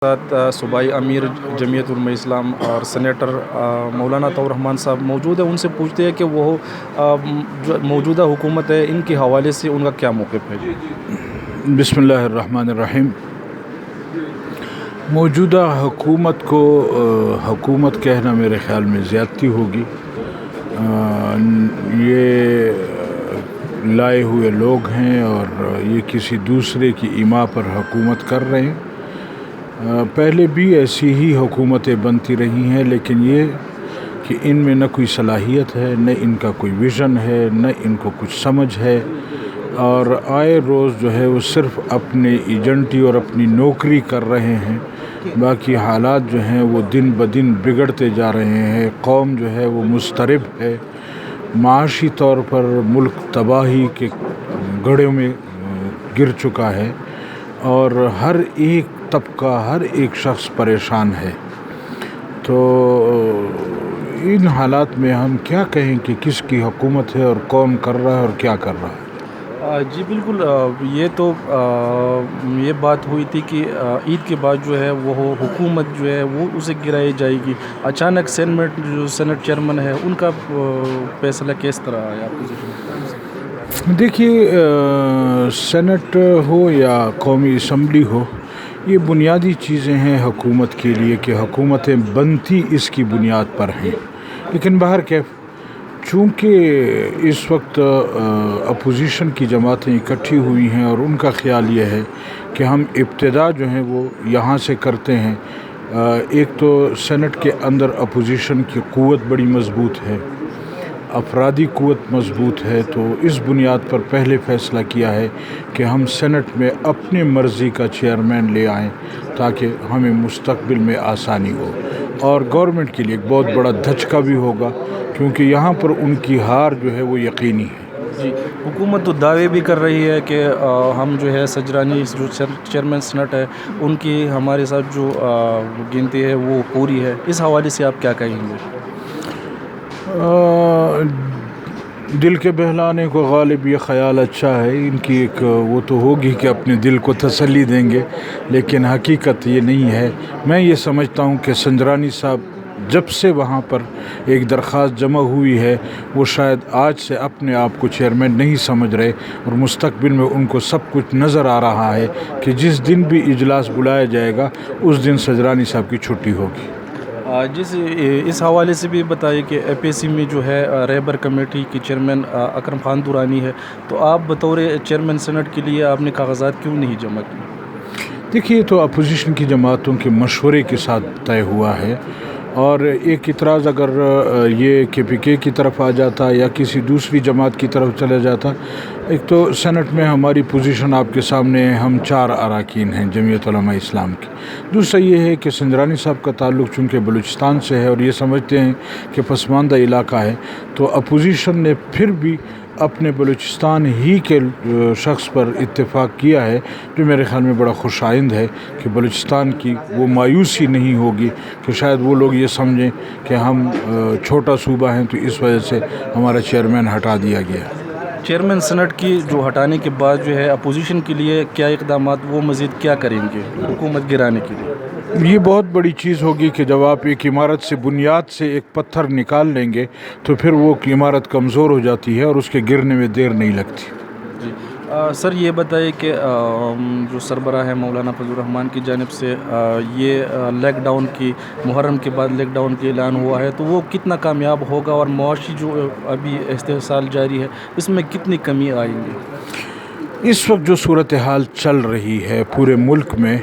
ساتھ صوبائی امیر جمعیت علماء اسلام اور سینیٹر مولانا طور رحمان صاحب موجود ہیں. ان سے پوچھتے ہیں کہ وہ جو موجودہ حکومت ہے ان کے حوالے سے ان کا کیا موقف ہے. بسم اللہ الرحمن الرحیم. موجودہ حکومت کو حکومت کہنا میرے خیال میں زیادتی ہوگی. یہ لائے ہوئے لوگ ہیں اور یہ کسی دوسرے کی ایما پر حکومت کر رہے ہیں. پہلے بھی ایسی ہی حکومتیں بنتی رہی ہیں، لیکن یہ کہ ان میں نہ کوئی صلاحیت ہے، نہ ان کا کوئی ویژن ہے، نہ ان کو کچھ سمجھ ہے، اور آئے روز جو ہے وہ صرف اپنے ایجنٹی اور اپنی نوکری کر رہے ہیں. باقی حالات جو ہیں وہ دن بدن بگڑتے جا رہے ہیں. قوم جو ہے وہ مضطرب ہے. معاشی طور پر ملک تباہی کے گڑھوں میں گر چکا ہے اور ہر ایک طبقہ، ہر ایک شخص پریشان ہے. تو ان حالات میں ہم کیا کہیں کہ کس کی حکومت ہے اور کون کر رہا ہے اور کیا کر رہا ہے. جی بالکل. یہ تو یہ بات ہوئی تھی کہ عید کے بعد جو ہے وہ حکومت جو ہے وہ اسے گرائی جائے گی. اچانک سینٹ چیئرمین ہے ان کا فیصلہ کس طرح آیا اپوزیشن؟ دیکھیے، سینٹ ہو یا قومی اسمبلی ہو، یہ بنیادی چیزیں ہیں حکومت کے لیے کہ حکومتیں بنتی اس کی بنیاد پر ہیں. لیکن بہرکیف چونکہ اس وقت اپوزیشن کی جماعتیں اکٹھی ہوئی ہیں اور ان کا خیال یہ ہے کہ ہم ابتدا جو ہیں وہ یہاں سے کرتے ہیں. ایک تو سینٹ کے اندر اپوزیشن کی قوت بڑی مضبوط ہے، افرادی قوت مضبوط ہے. تو اس بنیاد پر پہلے فیصلہ کیا ہے کہ ہم سینٹ میں اپنے مرضی کا چیئرمین لے آئیں تاکہ ہمیں مستقبل میں آسانی ہو. اور گورنمنٹ کے لیے ایک بہت بڑا دھچکا بھی ہوگا کیونکہ یہاں پر ان کی ہار جو ہے وہ یقینی ہے. جی، حکومت تو دعوے بھی کر رہی ہے کہ ہم جو ہے سجرانی جو چیئرمین سینٹ ہے ان کی ہمارے ساتھ جو گنتی ہے وہ پوری ہے. اس حوالے سے آپ کیا کہیں گے؟ دل کے بہلانے کو غالب یہ خیال اچھا ہے. ان کی ایک وہ تو ہوگی کہ اپنے دل کو تسلی دیں گے، لیکن حقیقت یہ نہیں ہے. میں یہ سمجھتا ہوں کہ سنجرانی صاحب جب سے وہاں پر ایک درخواست جمع ہوئی ہے وہ شاید آج سے اپنے آپ کو چیئرمین نہیں سمجھ رہے، اور مستقبل میں ان کو سب کچھ نظر آ رہا ہے کہ جس دن بھی اجلاس بلایا جائے گا اس دن سنجرانی صاحب کی چھٹی ہوگی. اس حوالے سے بھی بتائیے کہ اے پی سی میں جو ہے رہبر کمیٹی کی چیئرمین اکرم خان دورانی ہے، تو آپ بطور چیئرمین سینٹ کے لیے آپ نے کاغذات کیوں نہیں جمع کیے؟ دیکھیے، تو اپوزیشن کی جماعتوں کے مشورے کے ساتھ طے ہوا ہے، اور ایک اعتراض اگر یہ کے پی کے کی طرف آ جاتا یا کسی دوسری جماعت کی طرف چلا جاتا. ایک تو سینٹ میں ہماری پوزیشن آپ کے سامنے ہے، ہم 4 اراکین ہیں جمعیت علماء اسلام کی. دوسرا یہ ہے کہ سنجرانی صاحب کا تعلق چونکہ بلوچستان سے ہے اور یہ سمجھتے ہیں کہ پسماندہ علاقہ ہے، تو اپوزیشن نے پھر بھی اپنے بلوچستان ہی کے شخص پر اتفاق کیا ہے، جو میرے خیال میں بڑا خوش آئند ہے کہ بلوچستان کی وہ مایوسی نہیں ہوگی کہ شاید وہ لوگ یہ سمجھیں کہ ہم چھوٹا صوبہ ہیں تو اس وجہ سے ہمارا چیئرمین ہٹا دیا گیا. چیئرمین سینٹ کی جو ہٹانے کے بعد جو ہے اپوزیشن کے لیے کیا اقدامات وہ مزید کیا کریں گے حکومت گرانے کے لیے؟ یہ بہت بڑی چیز ہوگی کہ جب آپ ایک عمارت سے بنیاد سے ایک پتھر نکال لیں گے تو پھر وہ عمارت کمزور ہو جاتی ہے اور اس کے گرنے میں دیر نہیں لگتی. جی سر، یہ بتائیے کہ جو سربراہ ہے مولانا فضل الرحمان کی جانب سے یہ لیک ڈاؤن کی محرم کے بعد لیک ڈاؤن کا اعلان ہوا ہے، تو وہ کتنا کامیاب ہوگا اور معاشی جو ابھی استحصال جاری ہے اس میں کتنی کمی آئیں گی؟ اس وقت جو صورتحال چل رہی ہے پورے ملک میں،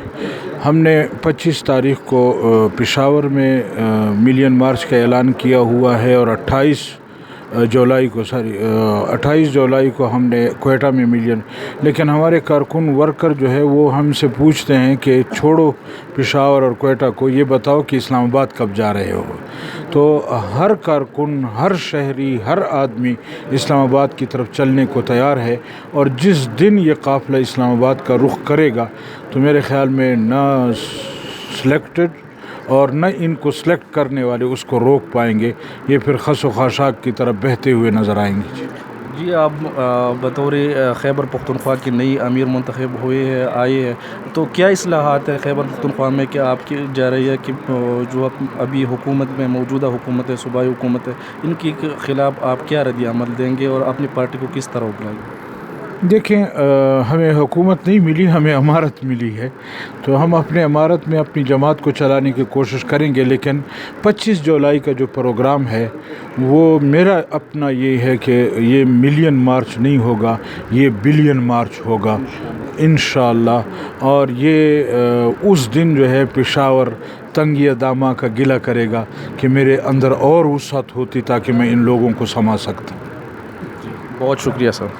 ہم نے 25 تاریخ کو پشاور میں ملین مارچ کا اعلان کیا ہوا ہے، اور 28 جولائی کو ہم نے کوئٹہ میں ملین. لیکن ہمارے کارکن ورکر جو ہے وہ ہم سے پوچھتے ہیں کہ چھوڑو پشاور اور کوئٹہ کو، یہ بتاؤ کہ اسلام آباد کب جا رہے ہو. تو ہر کارکن، ہر شہری، ہر آدمی اسلام آباد کی طرف چلنے کو تیار ہے، اور جس دن یہ قافلہ اسلام آباد کا رخ کرے گا تو میرے خیال میں نہ سلیکٹڈ اور نہ ان کو سلیکٹ کرنے والے اس کو روک پائیں گے. یہ پھر خس و خاشاک کی طرف بہتے ہوئے نظر آئیں گے. جی آپ بطور خیبر پختونخوا کی نئی امیر منتخب ہوئے ہیں آئے ہیں تو کیا اصلاحات ہے خیبر پختونخوا میں کہ آپ کی جا رہی ہے کہ جو ابھی حکومت میں موجودہ حکومت ہے صوبائی حکومت ہے ان کے خلاف آپ کیا رد عمل دیں گے اور اپنی پارٹی کو کس طرح اٹھائیں گے؟ دیکھیں ہمیں حکومت نہیں ملی، ہمیں امارت ملی ہے، تو ہم اپنے امارت میں اپنی جماعت کو چلانے کی کوشش کریں گے، لیکن 25 جولائی کا جو پروگرام ہے وہ میرا اپنا یہ ہے کہ یہ ملین مارچ نہیں ہوگا، یہ بلین مارچ ہوگا انشاءاللہ، اور یہ اس دن جو ہے پشاور تنگی دامہ کا گلہ کرے گا کہ میرے اندر اور وسعت ہوتی تاکہ میں ان لوگوں کو سما سکتا. بہت شکریہ سر.